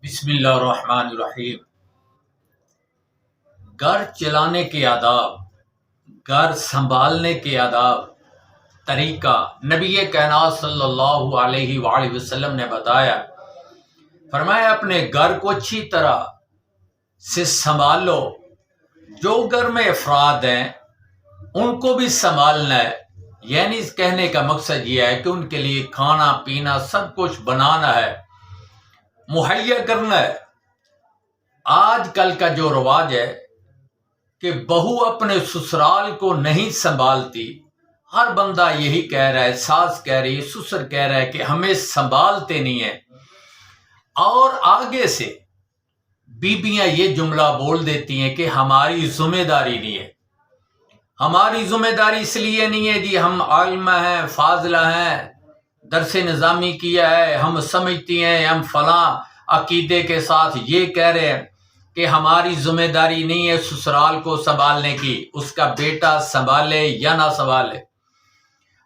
بسم اللہ الرحمن الرحیم۔ گھر چلانے کے آداب، گھر سنبھالنے کے آداب، طریقہ نبی کائنات صلی اللہ علیہ وآلہ وسلم نے بتایا۔ فرمایا اپنے گھر کو اچھی طرح سے سنبھال لو۔ جو گھر میں افراد ہیں ان کو بھی سنبھالنا ہے، یعنی اس کہنے کا مقصد یہ ہے کہ ان کے لیے کھانا پینا سب کچھ بنانا ہے، مہیا کرنا ہے۔ آج کل کا جو رواج ہے کہ بہو اپنے سسرال کو نہیں سنبھالتی، ہر بندہ یہی کہہ رہا ہے، ساس کہہ رہی ہے، سسر کہہ رہا ہے کہ ہمیں سنبھالتے نہیں ہیں، اور آگے سے بیبیاں یہ جملہ بول دیتی ہیں کہ ہماری ذمہ داری نہیں ہے۔ ہماری ذمہ داری اس لیے نہیں ہے جی ہم عالمہ ہیں، فاضلہ ہیں، درس نظامی کیا ہے، ہم سمجھتی ہیں، ہم فلاں عقیدے کے ساتھ یہ کہہ رہے ہیں کہ ہماری ذمہ داری نہیں ہے سسرال کو سنبھالنے کی، اس کا بیٹا سنبھالے یا نہ سنبھالے۔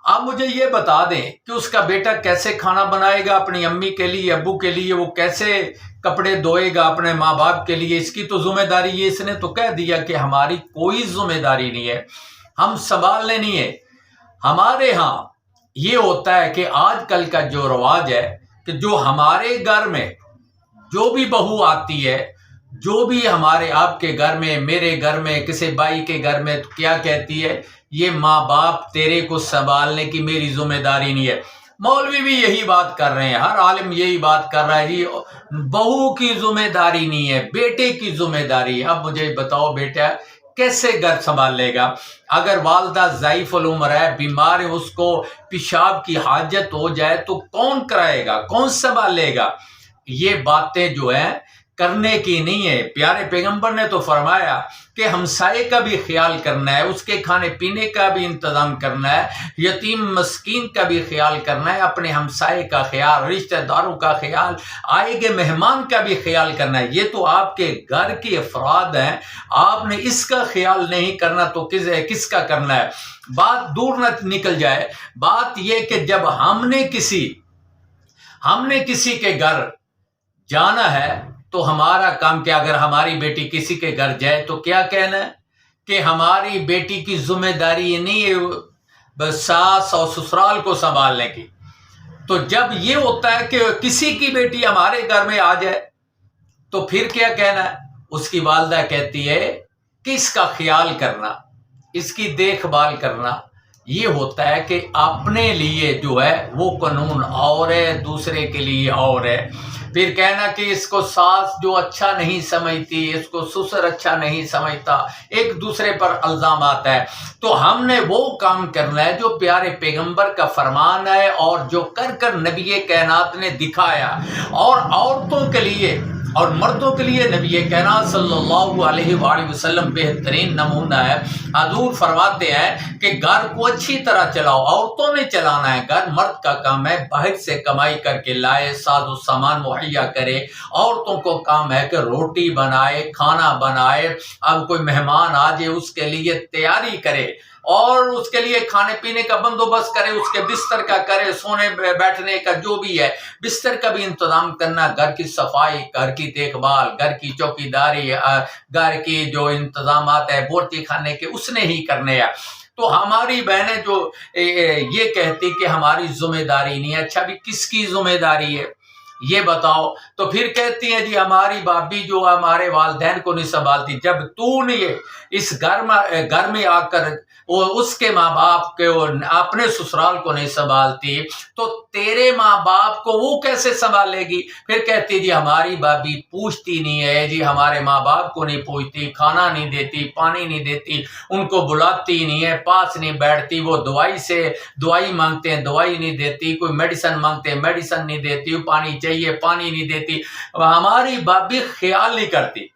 آپ مجھے یہ بتا دیں کہ اس کا بیٹا کیسے کھانا بنائے گا اپنی امی کے لیے، ابو کے لیے، وہ کیسے کپڑے دھوئے گا اپنے ماں باپ کے لیے؟ اس کی تو ذمہ داری یہ، اس نے تو کہہ دیا کہ ہماری کوئی ذمہ داری نہیں ہے، ہم سنبھالنے نہیں ہے۔ ہمارے ہاں یہ ہوتا ہے کہ آج کل کا جو رواج ہے کہ جو ہمارے گھر میں جو بھی بہو آتی ہے، جو بھی ہمارے آپ کے گھر میں، میرے گھر میں، کسی بھائی کے گھر میں، تو کیا کہتی ہے؟ یہ ماں باپ تیرے کو سنبھالنے کی میری ذمہ داری نہیں ہے۔ مولوی بھی یہی بات کر رہے ہیں، ہر عالم یہی بات کر رہا ہے، جی بہو کی ذمہ داری نہیں ہے، بیٹے کی ذمہ داری ہے۔ اب مجھے بتاؤ بیٹا کیسے گھر سنبھال لے گا؟ اگر والدہ ضعیف العمر ہے، بیمار ہے، اس کو پیشاب کی حاجت ہو جائے تو کون کرائے گا، کون سنبھال لے گا؟ یہ باتیں جو ہیں کرنے کی نہیں ہے۔ پیارے پیغمبر نے تو فرمایا کہ ہمسائے کا بھی خیال کرنا ہے، اس کے کھانے پینے کا بھی انتظام کرنا ہے، یتیم مسکین کا بھی خیال کرنا ہے، اپنے ہمسائے کا خیال، رشتہ داروں کا خیال، آئے گے مہمان کا بھی خیال کرنا ہے۔ یہ تو آپ کے گھر کے افراد ہیں، آپ نے اس کا خیال نہیں کرنا تو کس کا کرنا ہے؟ بات دور نہ نکل جائے، بات یہ کہ جب ہم نے کسی کے گھر جانا ہے تو ہمارا کام کیا؟ اگر ہماری بیٹی کسی کے گھر جائے تو کیا کہنا ہے کہ ہماری بیٹی کی ذمہ داری یہ نہیں ہے ساس اور سسرال کو سنبھالنے کی۔ تو جب یہ ہوتا ہے کہ کسی کی بیٹی ہمارے گھر میں آ جائے تو پھر کیا کہنا ہے؟ اس کی والدہ کہتی ہے کہ اس کا خیال کرنا، اس کی دیکھ بھال کرنا۔ یہ ہوتا ہے کہ اپنے لیے جو ہے وہ قانون اور ہے، دوسرے کے لیے اور ہے۔ پھر کہنا کہ اس کو ساس جو اچھا نہیں سمجھتی، اس کو سسر اچھا نہیں سمجھتا، ایک دوسرے پر الزامات ہے۔ تو ہم نے وہ کام کرنا ہے جو پیارے پیغمبر کا فرمان ہے اور جو کر نبی کائنات نے دکھایا، اور عورتوں کے لیے اور مردوں کے لیے نبی کائنات صلی اللہ علیہ وآلہ وسلم بہترین نمونہ ہے۔ حضور فرماتے ہیں کہ گھر کو اچھی طرح چلاؤ، عورتوں نے چلانا ہے گھر، مرد کا کام ہے باہر سے کمائی کر کے لائے، ساز و سامان مہیا کرے۔ عورتوں کو کام ہے کہ روٹی بنائے، کھانا بنائے، اب کوئی مہمان آ جائے اس کے لیے تیاری کرے اور اس کے لیے کھانے پینے کا بندوبست کرے، اس کے بستر کا کرے، سونے بیٹھنے کا جو بھی ہے، بستر کا بھی انتظام کرنا، گھر کی صفائی، گھر کی دیکھ بھال، گھر کی چوکیداری، گھر کی جو انتظامات ہے بورتی کھانے کے، اس نے ہی کرنے ہیں۔ تو ہماری بہنیں جو یہ کہتی کہ ہماری ذمہ داری نہیں ہے، اچھا بھی کس کی ذمہ داری ہے یہ بتاؤ؟ تو پھر کہتی ہیں جی ہماری بابی جو ہمارے والدین کو نہیں سنبھالتی۔ جب تو نہیں اس گھر میں آ کر وہ اس کے ماں باپ کے اپنے سسرال کو نہیں سنبھالتی تو تیرے ماں باپ کو وہ کیسے سنبھالے گی؟ پھر کہتی جی ہماری بابی پوچھتی نہیں ہے، جی ہمارے ماں باپ کو نہیں پوچھتی، کھانا نہیں دیتی، پانی نہیں دیتی، ان کو بلاتی نہیں ہے، پاس نہیں بیٹھتی، وہ دوائی مانگتے ہیں دوائی نہیں دیتی، کوئی میڈیسن مانگتے ہیں میڈیسن نہیں دیتی، پانی چاہیے پانی نہیں دیتی۔ ہماری بابی خیال نہیں کرتی۔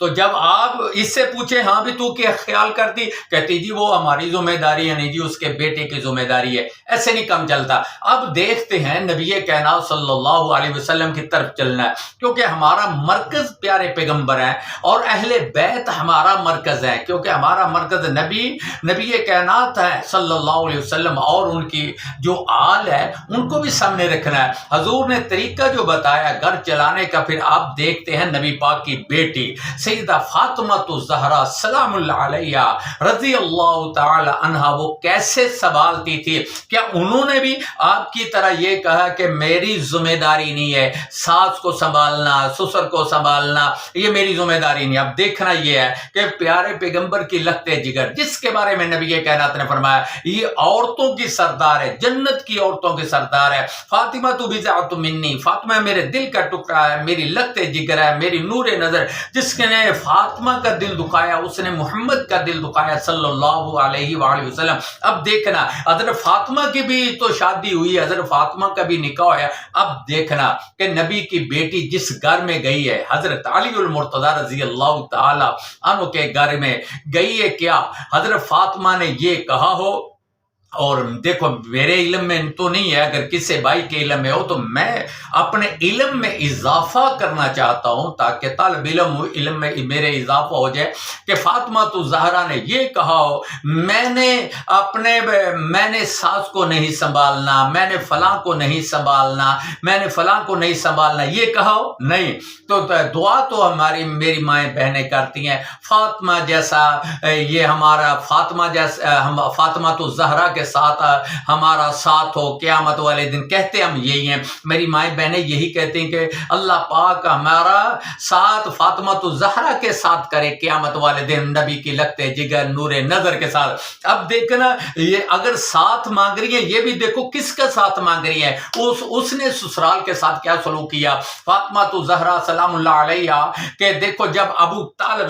تو جب آپ اس سے پوچھیں ہاں بھی تو کیا خیال کرتی، کہتی جی وہ ہماری ذمہ داری ہے نہیں جی اس کے بیٹے کی ذمہ داری ہے، ایسے نہیں کم چلتا۔ اب دیکھتے ہیں نبی کائنات صلی اللہ علیہ وسلم کی طرف چلنا ہے، کیونکہ ہمارا مرکز پیارے پیغمبر ہیں اور اہل بیت ہمارا مرکز ہے، کیونکہ ہمارا مرکز نبی کائنات ہے صلی اللہ علیہ وسلم، اور ان کی جو آل ہے ان کو بھی سامنے رکھنا ہے۔ حضور نے طریقہ جو بتایا گھر چلانے کا، پھر آپ دیکھتے ہیں نبی پاک کی بیٹی سیدہ فاطمہ الزہرا سلام اللہ علیہ رضی اللہ تعالی عنہا وہ کیسے سنبھالتی تھی؟ کیا انہوں نے بھی آپ کی طرح یہ کہا کہ میری ذمہ داری نہیں ہے ساس کو سنبھالنا، سسر کو سنبھالنا، یہ میری ذمہ داری نہیں؟ اب دیکھنا یہ ہے کہ پیارے پیغمبر کی لگتے جگر جس کے بارے میں نبی کائنات نے فرمایا یہ عورتوں کی سردار ہے، جنت کی عورتوں کی سردار ہے، فاطمہ تو بضعۃ منی، فاطمہ میرے دل کا ٹکڑا ہے، میری لگتے جگر ہے، میری نور نظر۔ جس نے فاطمہ کا دل دکھایا اس نے محمد کا دل دکھایا صلی اللہ علیہ وآلہ وسلم۔ اب دیکھنا حضرت فاطمہ کی بھی تو شادی ہوئی، حضرت فاطمہ کا بھی نکاح ہے۔ اب دیکھنا کہ نبی کی بیٹی جس گھر میں گئی ہے حضرت علی المرتضی رضی اللہ تعالی عنہ کے گھر میں گئی ہے، کیا حضرت فاطمہ نے یہ کہا ہو؟ اور دیکھو میرے علم میں تو نہیں ہے، اگر کسی بھائی کے علم میں ہو تو میں اپنے علم میں اضافہ کرنا چاہتا ہوں تاکہ طالب علم میں میرے اضافہ ہو جائے کہ فاطمہ الزہرا نے یہ کہا ہو میں نے ساس کو نہیں سنبھالنا، میں نے فلاں کو نہیں سنبھالنا، میں نے فلاں کو نہیں سنبھالنا، یہ کہا ہو؟ نہیں۔ تو دعا تو میری مائیں بہنیں کرتی ہیں فاطمہ جیسا، یہ ہمارا فاطمہ الزہرا کے ساتھ ہمارا ساتھ ہو قیامت والے دن، کہتے ہم یہی ہیں، میری مائیں بہنیں یہی کہتی ہیں کہ اللہ پاک ہمارا ساتھ فاطمہ الزہرا کے ساتھ کرے قیامت والے دن، نبی کی لگتے جگر نور نظر کے ساتھ۔ اب دیکھنا یہ اگر ساتھ مانگ رہی ہیں، یہ بھی دیکھو کس کا ساتھ مانگ رہی ہیں، اس نے سسرال کے ساتھ کیا سلوک کیا فاطمہ الزہرا سلام اللہ علیہ کہ دیکھو جب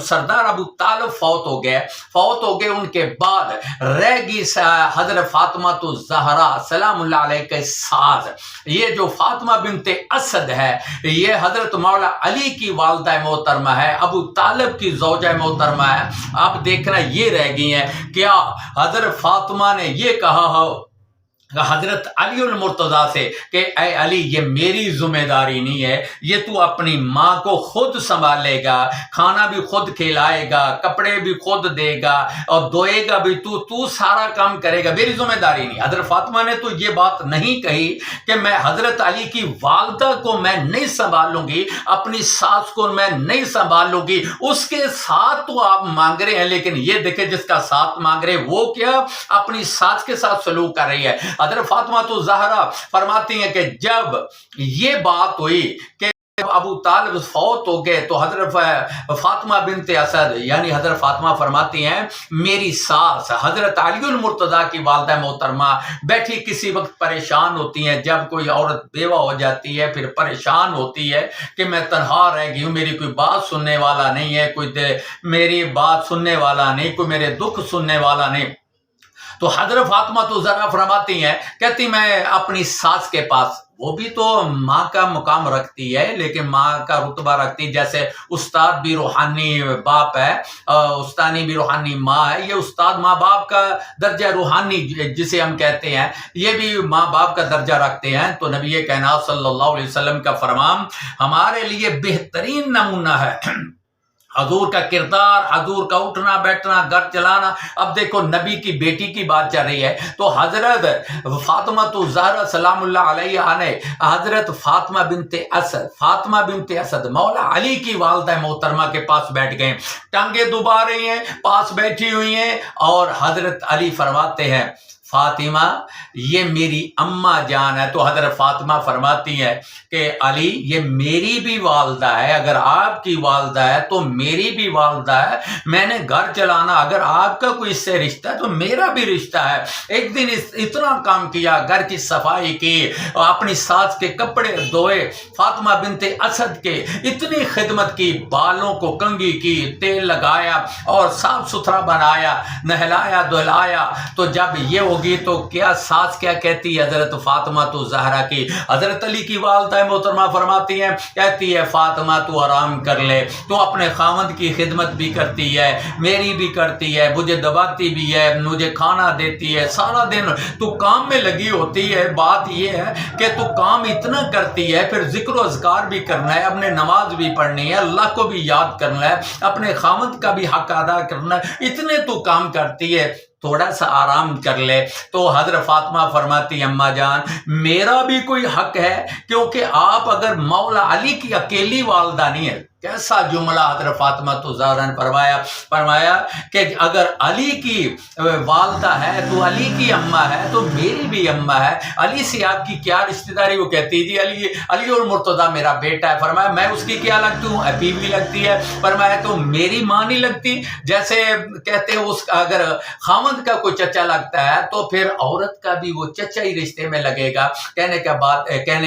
سردار ابو طالب فوت ہو گئے ان کے بعد رہ گی حضرت فاطمہ الزہرا سلام اللہ علیہ کے ساتھ یہ جو فاطمہ بنت اسد ہے، یہ حضرت مولا علی کی والدہ محترمہ ہے، ابو طالب کی زوجہ محترمہ ہے۔ آپ دیکھنا یہ رہ گئی ہیں، کیا حضرت فاطمہ نے یہ کہا ہو حضرت علی المرتضی سے کہ اے علی یہ میری ذمہ داری نہیں ہے، یہ تو اپنی ماں کو خود سنبھالے گا، کھانا بھی خود کھلائے گا، کپڑے بھی خود دے گا اور دھوئے گا بھی تو سارا کام کرے گا، میری ذمہ داری نہیں۔ حضرت فاطمہ نے تو یہ بات نہیں کہی کہ میں حضرت علی کی والدہ کو میں نہیں سنبھالوں گی، اپنی ساس کو میں نہیں سنبھالوں گی، اس کے ساتھ تو آپ مانگ رہے ہیں، لیکن یہ دیکھیں جس کا ساتھ مانگ رہے وہ کیا اپنی ساس کے ساتھ سلوک کر رہی ہے۔ حضرت فاطمہ الزہرا فرماتی ہیں کہ جب یہ بات ہوئی کہ ابو طالب فوت ہو گئے تو حضرت فاطمہ بنت اسد یعنی حضرت فاطمہ فرماتی ہیں میری ساس حضرت علی المرتضی کی والدہ محترمہ بیٹھی کسی وقت پریشان ہوتی ہیں، جب کوئی عورت بیوہ ہو جاتی ہے پھر پریشان ہوتی ہے کہ میں تنہا رہ گئی ہوں، میری کوئی بات سننے والا نہیں ہے، کوئی میری بات سننے والا نہیں، کوئی میرے دکھ سننے والا نہیں، تو حضرت فاطمہ الزہرا فرماتی ہیں کہتی میں اپنی ساس کے پاس، وہ بھی تو ماں کا مقام رکھتی ہے لیکن ماں کا رتبہ رکھتی، جیسے استاد بھی روحانی باپ ہے، استانی بھی روحانی ماں ہے، یہ استاد ماں باپ کا درجہ روحانی جسے ہم کہتے ہیں یہ بھی ماں باپ کا درجہ رکھتے ہیں۔ تو نبی کائنات صلی اللہ علیہ وسلم کا فرمان ہمارے لیے بہترین نمونہ ہے، حضور کا کردار، حضور کا اٹھنا بیٹھنا، گھر چلانا۔ اب دیکھو نبی کی بیٹی کی بات چل رہی ہے تو حضرت فاطمہ الزہرا سلام اللہ علیہ نے حضرت فاطمہ بنت اسد مولا علی کی والدہ محترمہ کے پاس بیٹھ گئے، ٹانگیں دبا رہی ہیں، پاس بیٹھی ہوئی ہیں، اور حضرت علی فرماتے ہیں فاطمہ یہ میری اماں جان ہے، تو حضرت فاطمہ فرماتی ہے کہ علی یہ میری بھی والدہ ہے، اگر آپ کی والدہ ہے تو میری بھی والدہ ہے، میں نے گھر چلانا، اگر آپ کا کوئی اس سے رشتہ ہے تو میرا بھی رشتہ ہے۔ ایک دن اتنا کام کیا، گھر کی صفائی کی، اپنی ساس کے کپڑے دھوئے، فاطمہ بنت اسد کے اتنی خدمت کی، بالوں کو کنگھی کی، تیل لگایا اور صاف ستھرا بنایا، نہلایا دھلایا، تو جب یہ ہو ہوگی تو کیا ساس کیا کہتی ہے حضرت فاطمہ تو زہرا کی؟ حضرت علی کی والدہ محترمہ فرماتی ہیں، کہتی ہے فاطمہ تو آرام کر لے، تو اپنے خاوند کی خدمت بھی کرتی ہے، میری بھی کرتی ہے، مجھے دباتی بھی ہے، مجھے کھانا دیتی ہے، سارا دن تو کام میں لگی ہوتی ہے۔ بات یہ ہے کہ تو کام اتنا کرتی ہے، پھر ذکر و اذکار بھی کرنا ہے، اپنے نماز بھی پڑھنی ہے، اللہ کو بھی یاد کرنا ہے، اپنے خاوند کا بھی حق ادا کرنا ہے، اتنے تو کام کرتی ہے، تھوڑا سا آرام کر لے۔ تو حضرت فاطمہ فرماتی اماں جان میرا بھی کوئی حق ہے، کیونکہ آپ اگر مولا علی کی اکیلی والدہ نہیں ہے۔ کیسا جملہ حضرت فاطمہ تو زہرا نے فرمایا کہ اگر علی کی والدہ ہے تو علی کی اماں ہے تو میری بھی اماں ہے، علی سے آپ کی کیا رشتہ داری؟ وہ کہتی جی علی المرتضیٰ میرا بیٹا ہے۔ فرمایا میں اس کی کیا لگتی ہوں؟ بیوی لگتی ہے۔ فرمایا تو میری ماں نہیں لگتی؟ جیسے کہتے ہیں اس اگر خاوند کا کوئی چچا لگتا ہے تو پھر عورت کا بھی وہ چچا ہی رشتے میں لگے گا۔ کہنے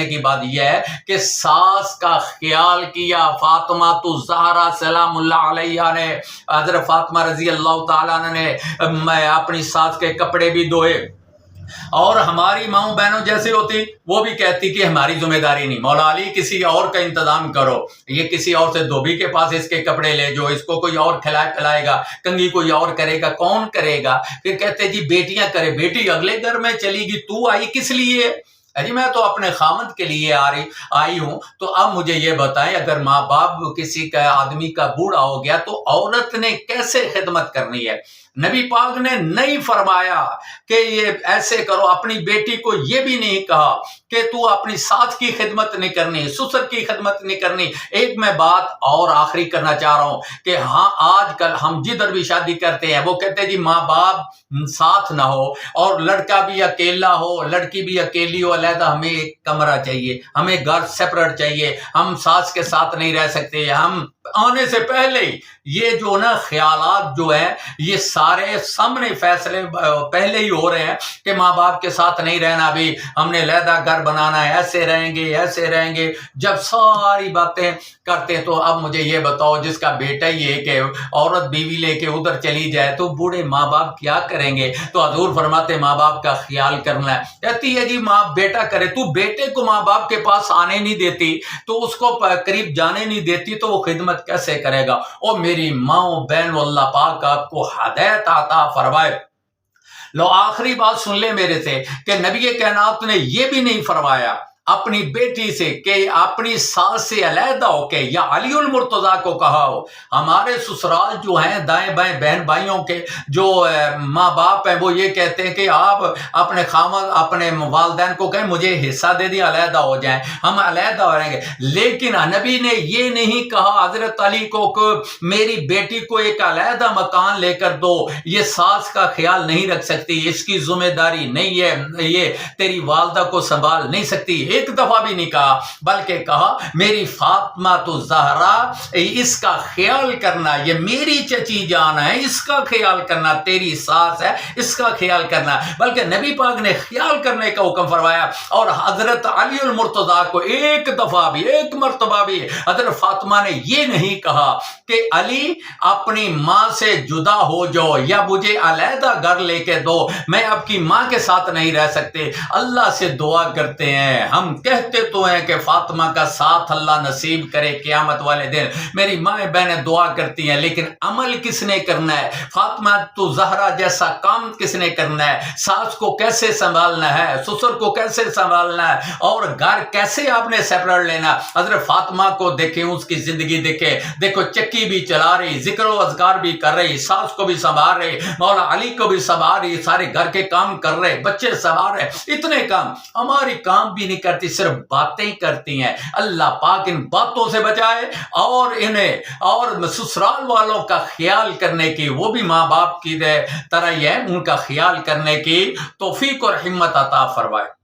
کی بات یہ ہے کہ ساس کا خیال کیا فاطمہ تو زہرا سلام اللہ علیہ نے، حضرت فاطمہ رضی اللہ تعالیٰ نے اپنی ساس کے کپڑے بھی دھوئے۔ اور ہماری ماؤں بہنوں جیسے ہوتی وہ بھی کہتی کہ ہماری ذمہ داری نہیں، مولا علی کسی اور کا انتظام کرو، یہ کسی اور سے دھوبی کے پاس اس کے کپڑے لے جو، اس کو کوئی اور کھلائے پلائے گا، کنگھی کوئی اور کرے گا، کون کرے گا؟ پھر کہتے جی بیٹیاں کرے، بیٹی اگلے گھر میں چلی گی، تو آئی کس لیے؟ جی میں تو اپنے خاوند کے لیے آئی ہوں۔ تو اب مجھے یہ بتائیں اگر ماں باپ کسی کا آدمی کا بوڑھا ہو گیا تو عورت نے کیسے خدمت کرنی ہے؟ نبی پاک نے نہیں فرمایا کہ یہ ایسے کرو، اپنی بیٹی کو یہ بھی نہیں کہا کہ تو اپنی ساس کی خدمت نہیں کرنی، سسر کی خدمت نہیں کرنی۔ ایک میں بات اور آخری کرنا چاہ رہا ہوں کہ ہاں آج کل ہم جدھر بھی شادی کرتے ہیں وہ کہتے ہیں جی ماں باپ ساتھ نہ ہو، اور لڑکا بھی اکیلا ہو، لڑکی بھی اکیلی ہو، علیحدہ ہمیں ایک کمرہ چاہیے، ہمیں گھر سیپریٹ چاہیے، ہم ساس کے ساتھ نہیں رہ سکتے، ہم آنے سے پہلے ہی یہ جو نا خیالات جو ہیں یہ سارے سامنے فیصلے پہلے ہی ہو رہے ہیں کہ ماں باپ کے ساتھ نہیں رہنا، بھی ہم نے علیحدہ گھر بنانا ہے، ایسے رہیں گے۔ جب ساری باتیں کرتے تو اب مجھے یہ بتاؤ جس کا بیٹا ہی ہے کہ عورت بیوی لے کے ادھر چلی جائے تو بوڑھے ماں باپ کیا کریں گے؟ تو حضور فرماتے ماں باپ کا خیال کرنا ہے۔ کہتی ہے جی ماں بیٹا کرے، تو بیٹے کو ماں باپ کے پاس آنے نہیں دیتی، تو اس کو قریب جانے نہیں دیتی، تو وہ خدمت کیسے کرے گا؟ اور میری ماں بہن اللہ پاک آپ کو ہدایت عطا فرمائے۔ لو آخری بات سن لے میرے سے کہ نبی کائنات نے یہ بھی نہیں فرمایا اپنی بیٹی سے کہ اپنی ساس سے علیحدہ ہو کے، یا علی المرتضیٰ کو کہا ہو ہمارے سسرال جو ہیں دائیں بائیں بہن بھائیوں کے جو ماں باپ ہیں وہ یہ کہتے ہیں کہ آپ اپنے خاوند اپنے والدین کو کہیں مجھے حصہ دے دیں، علیحدہ ہو جائیں، ہم علیحدہ ہو رہیں گے۔ لیکن نبی نے یہ نہیں کہا حضرت علی کو کہ میری بیٹی کو ایک علیحدہ مکان لے کر دو، یہ ساس کا خیال نہیں رکھ سکتی، اس کی ذمہ داری نہیں ہے، یہ تیری والدہ کو سنبھال نہیں سکتی، ایک دفعہ بھی نہیں کہا، بلکہ کہا میری فاطمہ تو زہرا اس کا خیال کرنا، یہ میری چچی جان ہے، اس کا خیال کرنا، تیری ساس ہے اس کا خیال کرنا، بلکہ نبی پاک نے خیال کرنے کا حکم فرمایا۔ اور حضرت علی المرتضیٰ کو ایک دفعہ بھی، ایک مرتبہ بھی حضرت فاطمہ نے یہ نہیں کہا کہ علی اپنی ماں سے جدا ہو جاؤ یا مجھے علیحدہ گھر لے کے دو، میں آپ کی ماں کے ساتھ نہیں رہ سکتے۔ اللہ سے دعا کرتے ہیں، ہم کہتے تو ہیں کہ فاطمہ کا ساتھ اللہ نصیب کرے قیامت والے دن، میری مائیں بہنیں دعا کرتی ہیں، لیکن عمل کس نے کرنا ہے؟ فاطمہ تو زہرا جیسا کام کس نے کرنا ہے؟ ساس کو کیسے سنبھالنا ہے، سسر کو کیسے سنبھالنا ہے، اور گھر کیسے آپ نے سیپریٹ لینا؟ حضرت فاطمہ کو دیکھیں، اس کی زندگی دیکھو چکی بھی چلا رہی، ذکر و اذکار بھی کر رہی، ساس کو بھی سنبھال رہی، مولا علی کو بھی سنبھال رہی، سارے گھر کے کام کر رہے، بچے سنبھال رہے، اتنے کام ہماری کام بھی نہیں کرتی، صرف باتیں کرتی ہیں۔ اللہ پاک ان باتوں سے بچائے اور انہیں اور سسرال والوں کا خیال کرنے کی، وہ بھی ماں باپ کی طرح ہی ہے، ان کا خیال کرنے کی توفیق اور ہمت عطا فرمائے۔